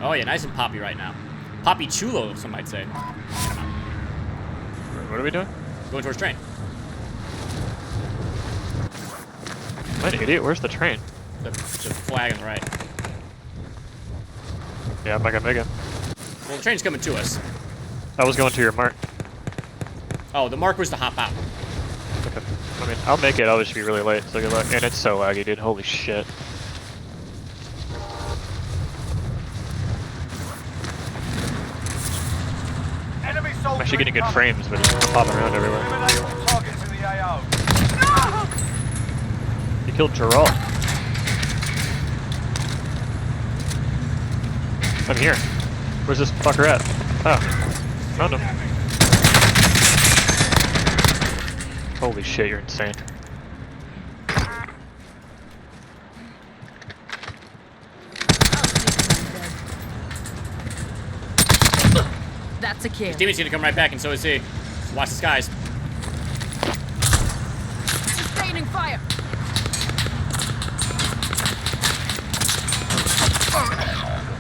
Oh yeah, nice and poppy right now. Poppy chulo, some might say. What are we doing? Going towards train. I'm an idiot. Where's the train? The flag on the right. Yeah, I'm not gonna make it. Well, the train's coming to us. I was going to your mark. Oh, the mark was to hop out. Okay. I mean, I'll make it. I'll just be really late. So good luck. And it's so laggy, dude. Holy shit. I'm actually getting good frames, but it's popping around everywhere. You killed Gerald. I'm here. Where's this fucker at? Oh. Found him. Holy shit, you're insane. That's a kill. His teammate's gonna come right back, and so is he. So watch the skies. Sustaining fire.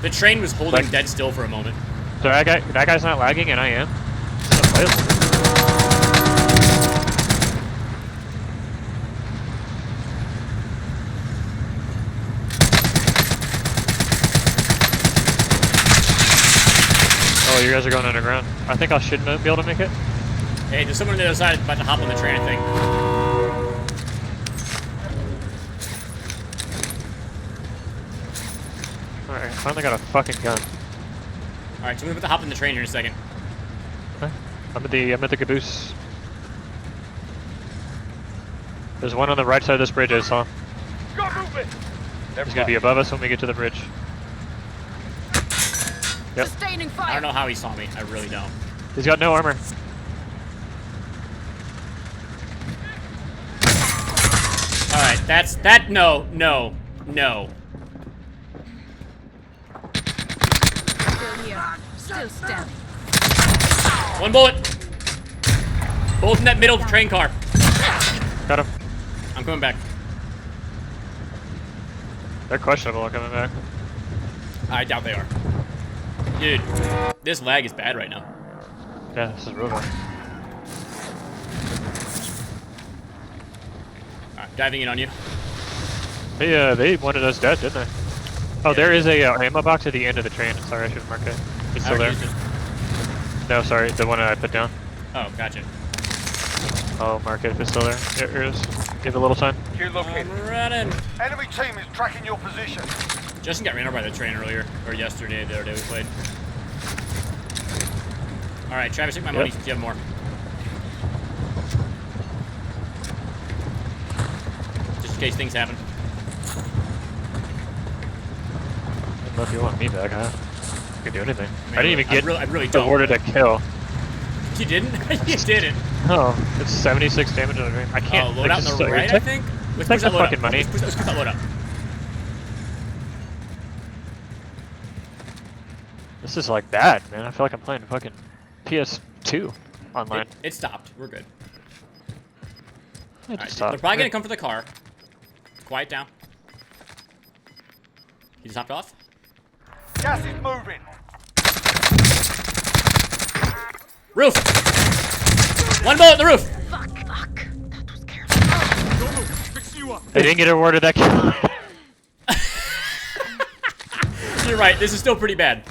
The train was holding dead still for a moment. So that guy's not lagging, and I am. Oh, you guys are going underground. I think I should be able to make it. Hey, there's someone on the other side about to hop on the train, I think. Alright, finally got a fucking gun. Alright, so we're about to hop in the train here in a second. Okay. I'm at the caboose. There's one on the right side of this bridge I saw. He's gonna be above us when we get to the bridge. Yep. Sustaining fire. I don't know how he saw me. I really don't. He's got no armor. Alright, that. No. Still here. Still standing. One bullet. Both in that middle train car. Got him. I'm coming back. They're questionable coming back. I doubt they are. Dude, this lag is bad right now. Yeah, this is real bad. Alright, diving in on you. They wanted us dead, didn't they? Oh, yeah, there is a ammo box at the end of the train. Sorry, I should have marked it. It's still there. No, sorry, the one that I put down. Oh, gotcha. I'll mark it if it's still there. Here it is. Give it a little time. I'm running. Enemy team is tracking your position. Justin got ran over by the train earlier, or yesterday, the other day we played. Alright, Travis, take my money since you have more. Just in case things happen. I don't know if you want me back, huh? I can do anything. Man, I didn't even get I really don't. awarded a kill. You didn't? You didn't. Oh, it's 76 damage on the train. I can't. Oh, load out on the right, I think? Let's take push that the load fucking up. money. Let's push that load up. This is like bad, man. I feel like I'm playing fucking PS2 online. It stopped. We're good. It Alright, stopped. they're probably gonna come for the car. Quiet down. He just hopped off? Gas is moving. Roof! One bullet in the roof! Fuck. That was careful. They didn't get awarded that kill. You're right, this is still pretty bad.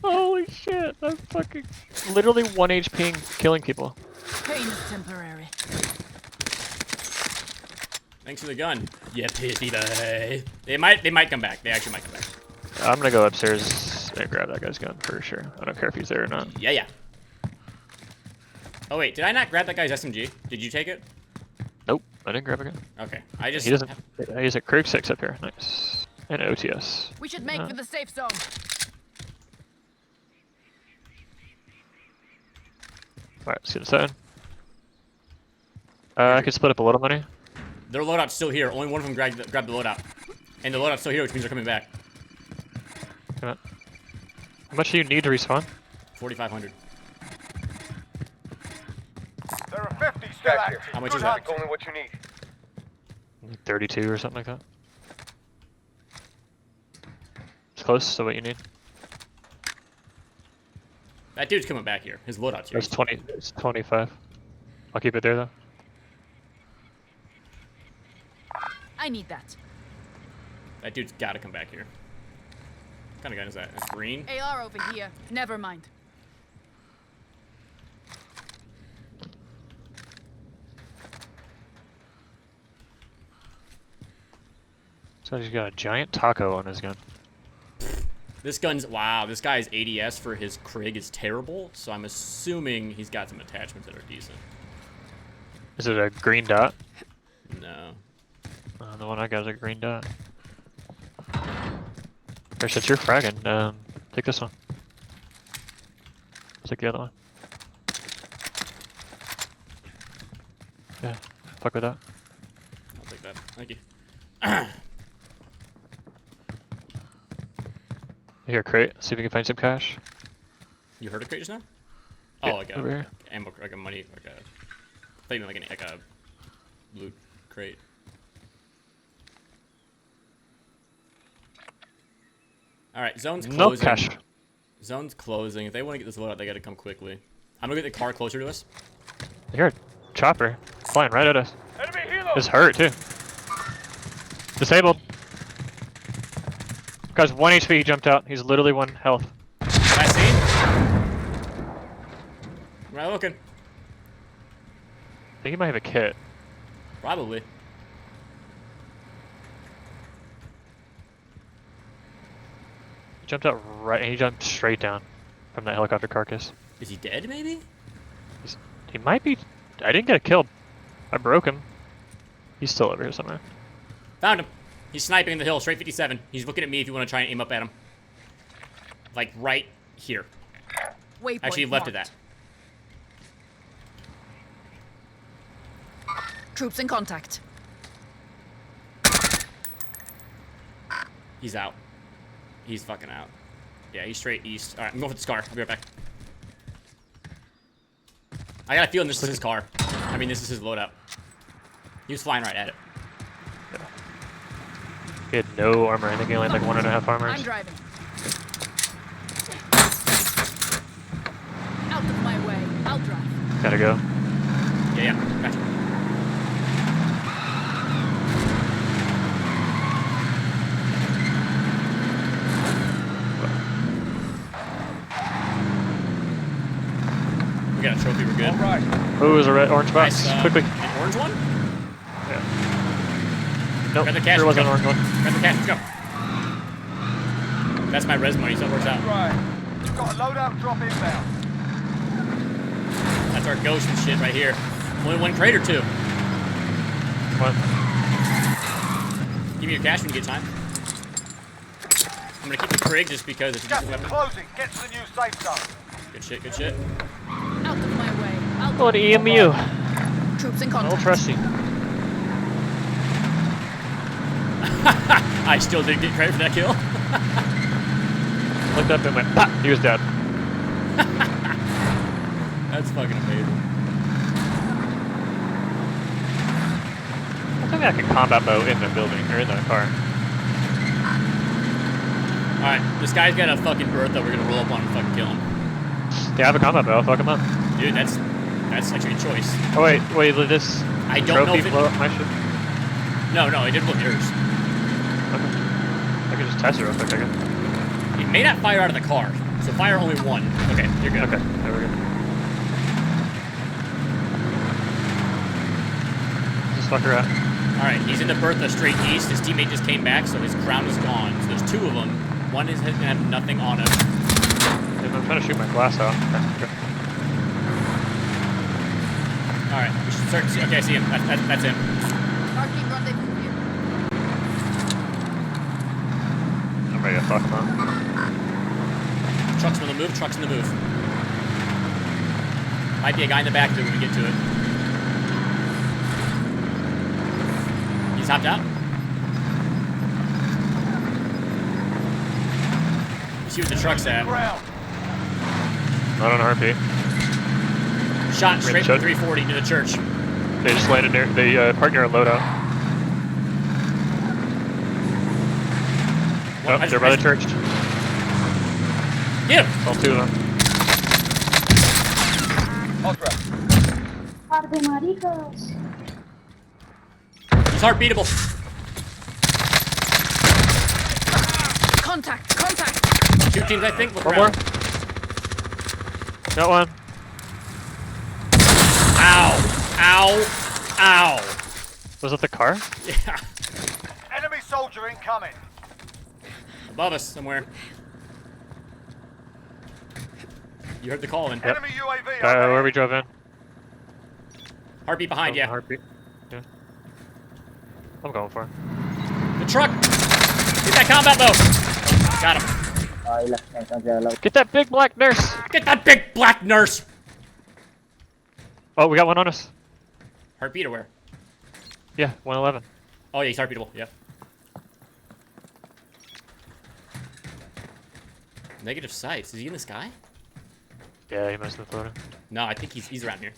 Holy shit, I'm fucking literally 1 HP killing people. Pain is temporary. Thanks for the gun. Yeah, pissy boy. They might come back. They actually might come back. I'm gonna go upstairs and grab that guy's gun for sure. I don't care if he's there or not. Yeah. Oh wait, did I not grab that guy's SMG? Did you take it? Nope, I didn't grab a gun. Okay, I just... He doesn't. He's a Krug 6 up here. Nice. And OTS. We should make for the safe zone. Alright, let's get inside. I could split up a little money. Their loadout's still here. Only one of them grabbed the loadout. And the loadout's still here, which means they're coming back. Come on. How much do you need to respawn? 4,500. There are 50 still active. How much is that? Only what you need. 32 or something like that. It's close to what you need. That dude's coming back here. His loadout's here. It's 20. It's 25. I'll keep it there though. I need that. That dude's gotta come back here. What kind of gun is that? That's green? AR over here. Never mind. So he's got a giant taco on his gun. This gun's, wow, this guy's ADS for his Krig is terrible, so I'm assuming he's got some attachments that are decent. Is it a green dot? No. The one I got is a green dot. Here, since you're fragging, take this one. Take the other one. Yeah, fuck with that. I'll take that. Thank you. Here, crate. See if we can find some cash. You heard a crate just now? Yeah, Oh, like over a here. ammo, like a money, like a. I thought you meant like a loot crate. All right, zone's closing. No cash. Zone's closing. If they want to get this loadout, they got to come quickly. I'm gonna get the car closer to us. Here, chopper flying right at us. Enemy helo! It's hurt too. Disabled. Guy's 1 HP. He jumped out. He's literally 1 health. Last scene. Right looking. I think he might have a kit. Probably. He jumped out right. He jumped straight down from that helicopter carcass. Is he dead? Maybe. He might be. I didn't get a kill. I broke him. He's still over here somewhere. Found him. He's sniping the hill, straight 57. He's looking at me if you want to try and aim up at him. Like right here. Waypoint Actually, left of marked. that. Troops in contact. He's out. He's fucking out. Yeah, he's straight east. All right, I'm going for the scar. I'll be right back. I got a feeling this is his car. I mean, this is his loadout. He was flying right at it. He had no armor. I think he only had like 1.5 armors. I'm driving. Out of my way. I'll drive. Gotta go. Yeah, gotcha. We got a trophy, we're good. All right. Oh, there's a red, orange box. Nice, Quickly. An orange one? Yeah. Nope, Grab the cash, there wasn't an let's orange one. Grab the cash, let's go. That's my res money, so it works out. Right. We've got a loadout drop inbound. That's our ghost and shit right here. Only 1 crate or 2. What? Give me your cash when you get time. I'm gonna keep the Krig just because it's a Gas decent is weapon. closing. Get to the new safe zone. Good shit, good shit. Out of my way. I'll Oh, an EMU. Troops in I'll contact. trust you. I still didn't get credit for that kill. Looked up and went, pop! He was dead. That's fucking amazing. I think I can combat bow in the building, or in the car. Alright, this guy's got a fucking Bertha. We're gonna roll up on him and fucking kill him. Yeah, I have a combat bow. I'll fuck him up. Dude, that's actually a choice. Oh, wait, did this I don't know trophy if it... blow up my ship? No, it didn't blow up yours. Okay. I can just test it real quick, I guess. It may not fire out of the car, so fire only 1. Okay, you're good. Okay, there we go. This fucker at? Alright, he's in the Bertha straight east. His teammate just came back, so his crown is gone. So there's 2 of them. One is gonna have nothing on him. Yeah, I'm trying to shoot my glass out. Okay. Alright, we should start to see. Okay, I see him. That's him. Marking rendezvous here. I'm ready to fuck him up. Truck's on the move, truck's in the move. Might be a guy in the back there when we get to it. He's hopped out. You see what the truck's at. Ground. Not on RP. Shot straight from church? 340 to the church. They just landed near, they parked near a loadout. Oh, they're by the church. Get him! All 2 of them. I'll drop. Par de maricas. He's heartbeatable. Contact! Contact! 2 teams, I think. Look One more. around. Got one. Ow! Ow! Ow! Was it the car? Yeah. Enemy soldier incoming. Above us somewhere. You heard the call in. Yep. Enemy UAV Where overhead. we drove in. Heartbeat behind, yeah. Heartbeat. Yeah. I'm going for it. The truck! Get that combat bow! Got him. Get that big black nurse! Get that big black nurse! Oh, we got one on us. Heartbeat or where? Yeah, 111. Oh yeah, he's heartbeatable, yeah. Negative sights. Is he in the sky? Yeah, he must have been floating. No, I think he's around here.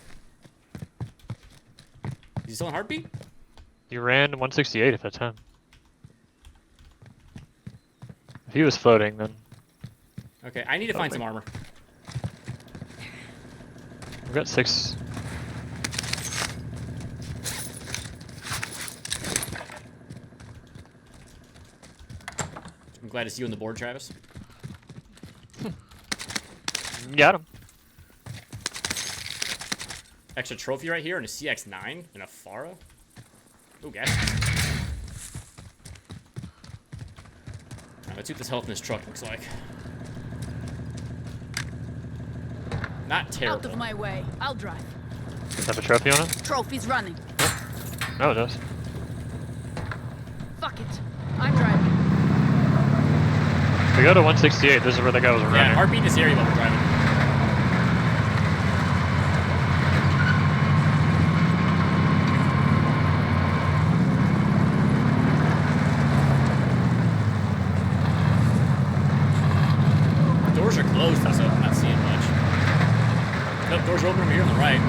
Is he still in heartbeat? You ran 168 if that's him. If he was floating, then Okay, I need to find some armor. we've got 6. I'm glad to see you on the board, Travis. Got him. Extra trophy right here and a CX-9 and a Faro. Ooh, gas. Alright, let's see what this health in this truck looks like. Not Out terrible. of my way. I'll drive. Does it have a trophy on it? Trophy's running. No, it does. Fuck it. I'm driving. We go to 168. This is where the guy was running. Yeah, heartbeat in this area while we're driving. Doors are closed, so I'm not seeing much. Nope, doors are open over here on the right.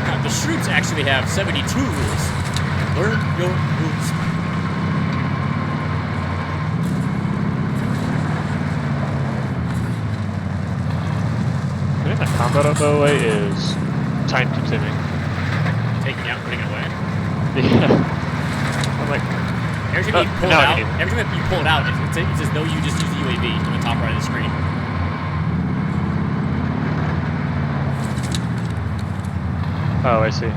Now, the Shroots actually have 72 rules. Learn your rules. I think that combat bow away is time consuming. Taking it out, putting it away. Yeah. I'm like, Every time you pull it now I out, need it. every time you pull it out, it's as though you just use the UAV on the top right of the screen. oh, I see.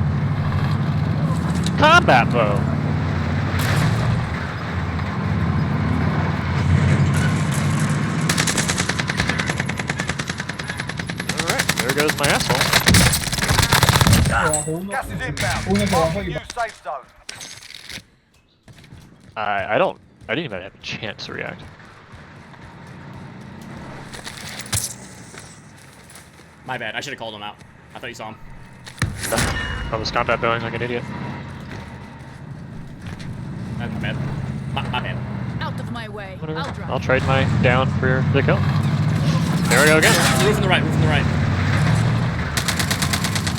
Combat bow. All right, there goes my asshole. Gas is inbound. Marking new safe zone. I didn't even have a chance to react. My bad. I should have called him out. I thought you saw him. I was combat bowing like an idiot. That's my bad. My bad. Out of my way. Whatever. I'll drive. I'll trade my down for the kill. There we go again. Roof on the right. Roof on the right.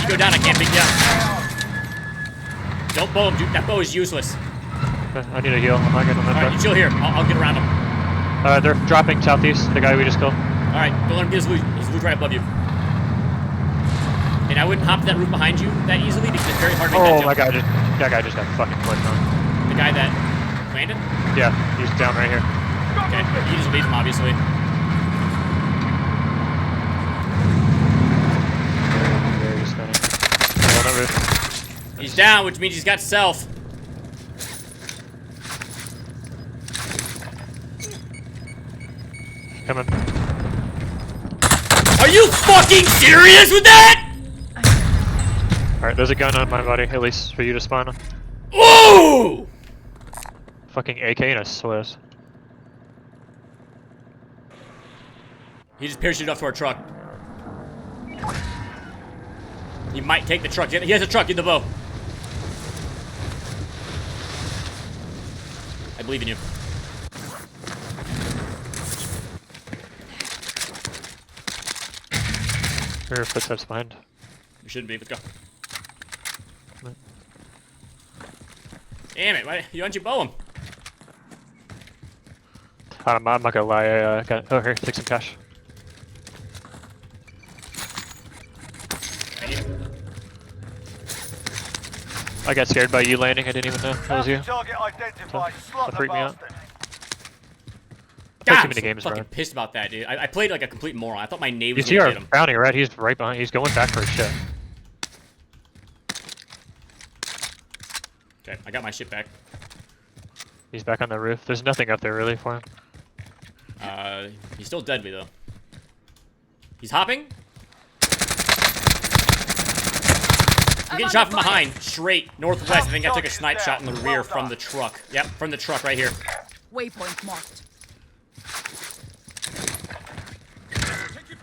You go down. I can't pick you up. Don't bow him, dude. That bow is useless. I need a heal. I'm not getting on All right, you that. chill here. I'll get around him. They're dropping southeast. The guy we just killed. All right, don't let him get his loot. His loot right above you. And I wouldn't hop to that roof behind you that easily because it's very hard to make that Oh jump. my god! That guy just got fucking clipped on. The guy that landed? Yeah, he's down right here. Okay, you just leave him, obviously. Very stunning. On that roof. He's down, which means he's got self. Coming. Are you fucking serious with that? Alright, there's a gun on my body, at least for you to spawn on. Ooh! Fucking AK and a Swiss. He just parachuted off to our truck. He might take the truck. He has a truck. Get the bow. I believe in you. Or footsteps behind. We shouldn't be. Let's go. Damn it! Why don't you bow him? I'm not gonna lie. I got. Oh, here, take some cash. Thank you. I got scared by you landing. I didn't even know that was you. Target identified. Slot That the freaked me out. bastard. I played God, too many I'm games, so bro. fucking pissed about that, dude. I played like a complete moron. I thought my neighbor You was see gonna our get him. bounty, right? He's right behind. He's going back for his shit. Okay, I got my shit back. He's back on the roof. There's nothing up there really for him. He's still deadly though. He's hopping. I'm getting shot from behind, straight northwest. I think I took a snipe shot in the rear from the truck. Yep, from the truck right here. Waypoint marked.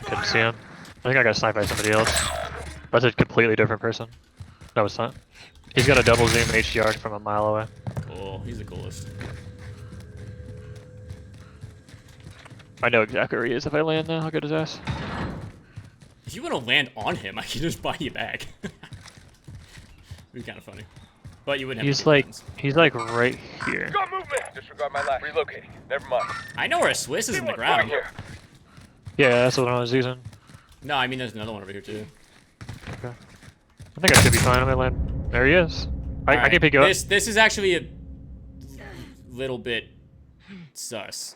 Couldn't see him. I think I got sniped by somebody else. That's a completely different person. No, it's not. He's got a double zoom HDR from a mile away. Cool, he's the coolest. I know exactly where he is if I land though. I'll get his ass. If you want to land on him, I can just buy you back. It'd be kind of funny. But you wouldn't have He's like right here. Got movement! Disregard my last. Relocating. Never mind. I know where a Swiss is in the Right ground. here. Yeah, that's what I was using. No, I mean there's another one over here too. Okay. I think I should be fine. I'm gonna land. There he is. I can pick you up. This is actually a little bit sus.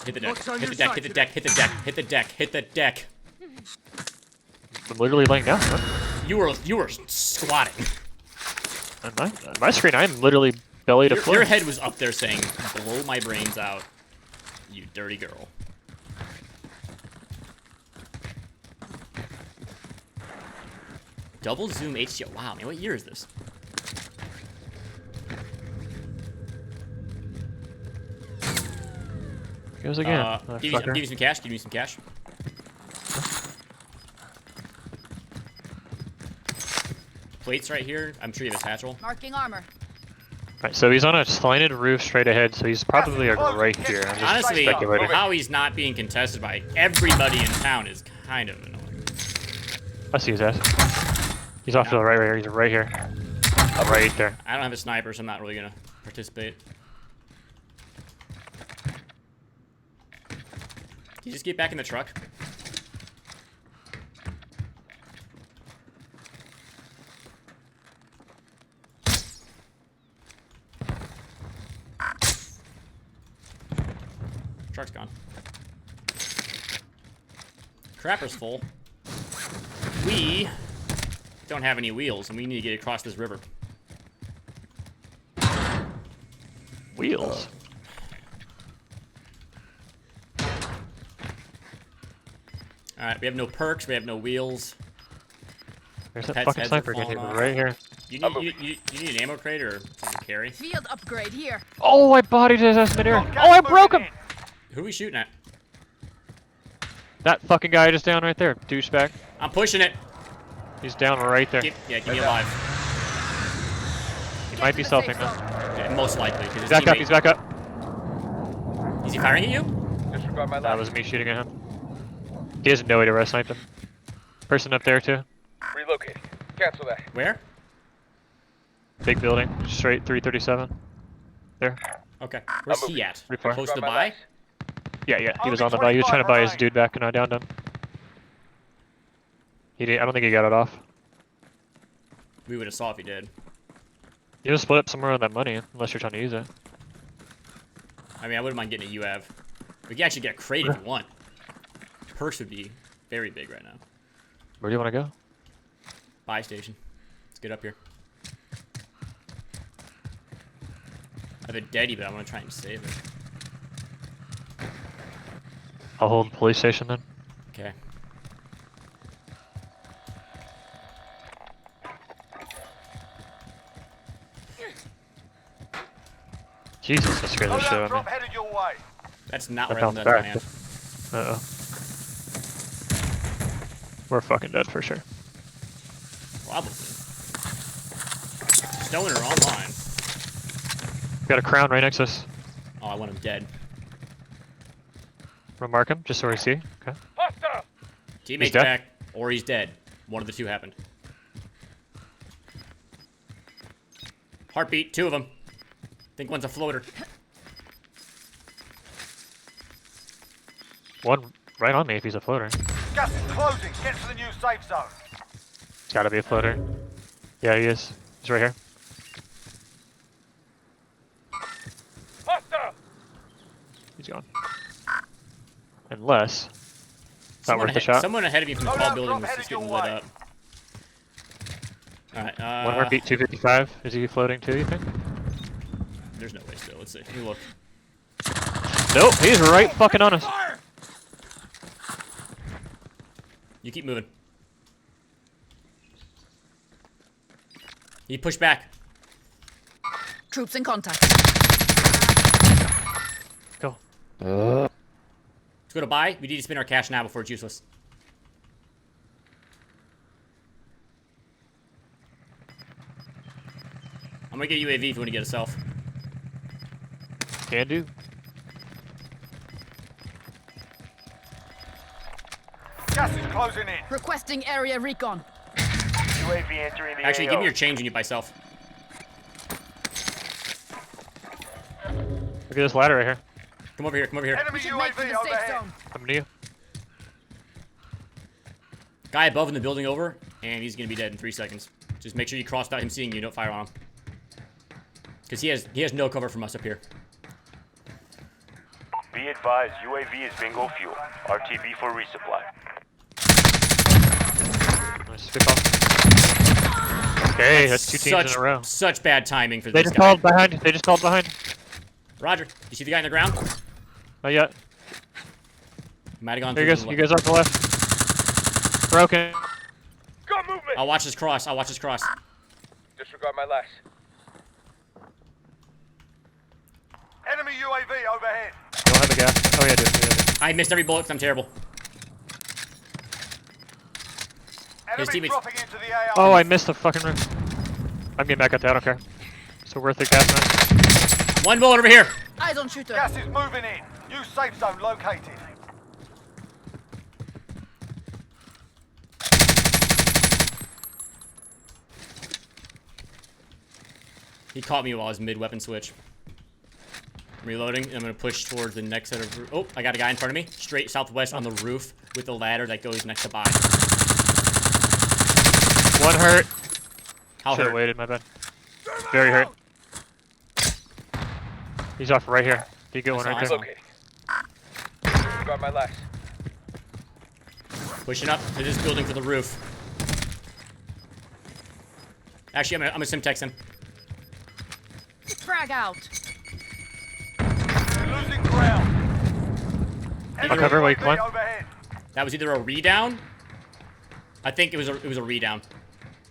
Hit the deck. Hit the deck. Hit the deck. Hit the deck. Hit the deck. Hit the deck. I'm literally laying down. Huh? You were squatting. On my screen, I'm literally belly to floor. Your head was up there saying, "Blow my brains out, you dirty girl." Double zoom HDR. Wow, man, what year is this? Goes again. Give me some cash. Give me some cash. Plates right here. I'm sure you have a satchel. Marking armor. Right, so he's on a slanted roof straight ahead, so he's probably like right here. I'm just Honestly, speculating. how he's not being contested by everybody in town is kind of annoying. I see his ass. He's off to the right here. He's right here. Right there. I don't have a sniper, so I'm not really gonna participate. Can you just get back in the truck? Truck's gone. Crapper's full. We don't have any wheels, and we need to get across this river. Wheels. Alright, we have no perks, we have no wheels. There's that Pets' fucking heads are sniper getting falling off. right here. You need an ammo crate or something to carry? Field upgrade here. Oh, I bodied his ass midair. Oh, I broke him! Who are we shooting at? That fucking guy just down right there, douchebag. I'm pushing it. He's down right there. Give me alive. He might be selfing now. Yeah, most likely. Cause his Back up, teammate- he's back up. Is he firing at you? Disregard my That last. was me shooting at him. He has no way to rest snipe him. Person up there too. Relocating. Cancel that. Where? Big building, straight 337. There. Okay. Where's I'm he at? Pretty far. Close to the Disregard my buy? last. Yeah, he was Only on the buy. He was trying to 25 buy his remain. dude back and I downed him. He did. I don't think he got it off. We would have saw if he did. You just split up somewhere on that money, unless you're trying to use it. I mean, I wouldn't mind getting a UAV. We can actually get a crate if you want. Perks would be very big right now. Where do you want to go? Buy station. Let's get up here. I have a Deddy, but I want to try and save it. I'll hold the police station then. Okay. Jesus, that scared the shit out Loadout of drop me. headed your way. That's not That where I'm bounced gonna back. land. Uh-oh. We're fucking dead for sure. Probably. Stoner online. Got a crown right next to us. Oh, I want him dead. Remark him, just so we see. Okay. Hostile! Teammates dead? back. Or he's dead. One of the two happened. Heartbeat, 2 of them. I think one's a floater. One right on me if he's a floater. Gas is closing. Get to the new safe zone. It's gotta be a floater. Yeah, he is. He's right here. Hostile! He's gone. Unless... Not worth the shot. Someone ahead of me from the Load tall out, building drop was just headed getting your lit way. up. Alright, One heartbeat, 255. Is he floating too, you think? there's no way still. Let's see. Let me look. Nope, he's right fucking on us. You keep moving. He pushed back. Troops in contact. Go. Let's go to buy. We need to spend our cash now before it's useless. I'm gonna get UAV if you want to get a self. Can do. Gas is closing in. Requesting area recon. UAV entering the Actually, AO. give me your change when you buy self. Look at this ladder right here. Come over here. Come over here. Enemy We should make for UAV the safe overhead. zone. Coming to you. Guy above in the building over, and he's gonna be dead in 3 seconds. Just make sure you cross without him seeing you. Don't fire on him, because he has no cover from us up here. Be advised, UAV is bingo fuel. RTB for resupply. Nice. Good call. Okay, that's 2 teams in a row. Such bad timing for They this just guy. called behind. They just called behind. Roger. You see the guy on the ground? Not yet. Might have gone Here through you guys. the You guys are off the left. Broken. Got movement! I'll watch this cross. I'll watch this cross. Disregard my last. Enemy UAV overhead. Don't have the gas. Oh yeah, I do. Yeah, I do. I missed every bullet 'cause I'm terrible. His Enemy teammates- dropping into the AO. Oh, I missed the fucking roof. I'm getting back up there. I don't care. So worth the gas mask. One bullet over here. Eyes on shooter. Gas is moving in. New safe zone located. He caught me while I was mid-weapon switch. I'm reloading, and I'm gonna push towards the next set of... Oh, I got a guy in front of me. Straight southwest on the roof with the ladder that goes next to buy. One hurt. How Should have hurt? waited. My bad. Very hurt. He's off right here. You get one right there. Relocating. Disregard my last. Pushing up to this building for the roof. Actually, I'm gonna Simtex him. Frag out. Losing ground. Enemy cover, wait, UAV come on. overhead. That was either a redown. I think it was a redown.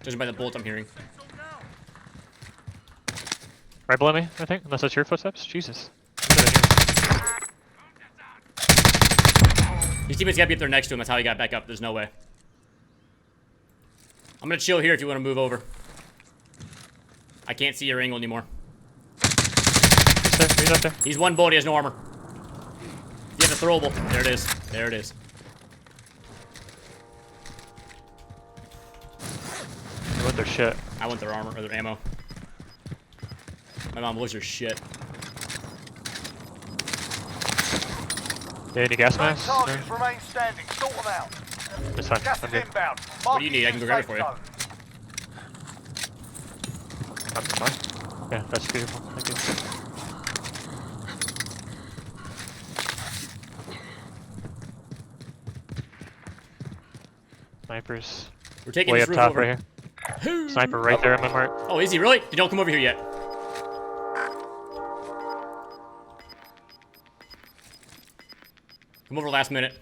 Judging by the bullets I'm hearing. Right below me, I think. Unless that's your footsteps. Jesus. His teammates gotta be up there next to him. That's how he got back up. There's no way. I'm gonna chill here if you want to move over. I can't see your angle anymore. He's there. He's up there. He's one bullet. He has no armor. You have a throwable. There it is. There it is. They want their shit. I want their armor or their ammo. My mom was your shit. Yeah, any gas Nine masks? targets No? remain standing. Sort them out. It's fine. Gas I'm is good. inbound. What do you need? I can go grab it for you. I'm fine. Yeah, that's beautiful. Thank you. Snipers. We're taking Way this up roof top over. right here. Sniper right there on my mark. Oh, is he really? They don't come over here yet. Come over last minute.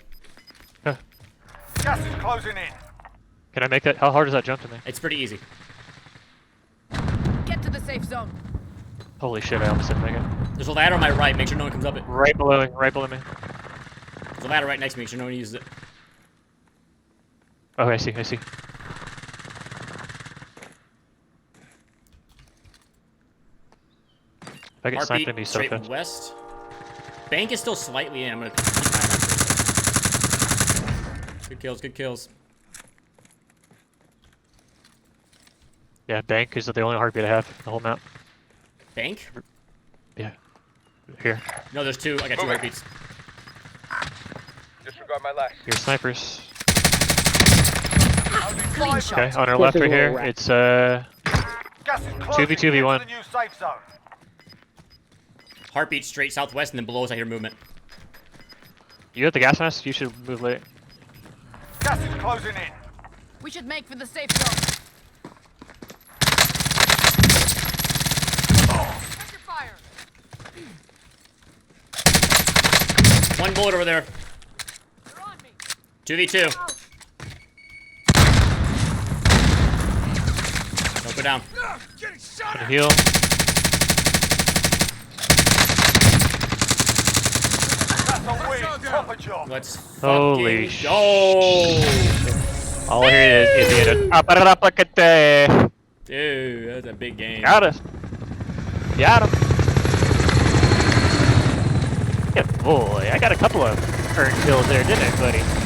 Huh. Gas is closing in. Can I make that? How hard is that jump to me? It's pretty easy. Get to the safe zone. Holy shit, I almost didn't make it. There's a ladder on my right. Make sure no one comes up it. Right below me. Right below me. There's a ladder right next to me. Make sure no one uses it. Oh, I see. I see. If I get sniped, Heartbeat I'd be so straight fast. west. Bank is still slightly in. I'm gonna. Good kills. Good kills. Yeah, bank is the only heartbeat I have. The whole map. Bank? Yeah. Here. No, there's two. I got two Moving. heartbeats. Disregard my last. Here's snipers. Clean shot. Okay, on our This left is right a here, little it's Gas is closing. 2v2v1. Into the new safe zone. Heartbeat straight southwest, and then below us I hear movement. you have the gas mask. You should move late. Gas is closing in. We should make for the safe zone. Check your fire. One bullet over there. They're on me. 2v2. Don't go down. Gonna heal. That's a win. Proper job. Let's Holy fucking go. All I hear is the end of Aparapakate. Dude, that's a big game. Got us. Got him. Good boy. I got a couple of earned kills there, didn't I, buddy?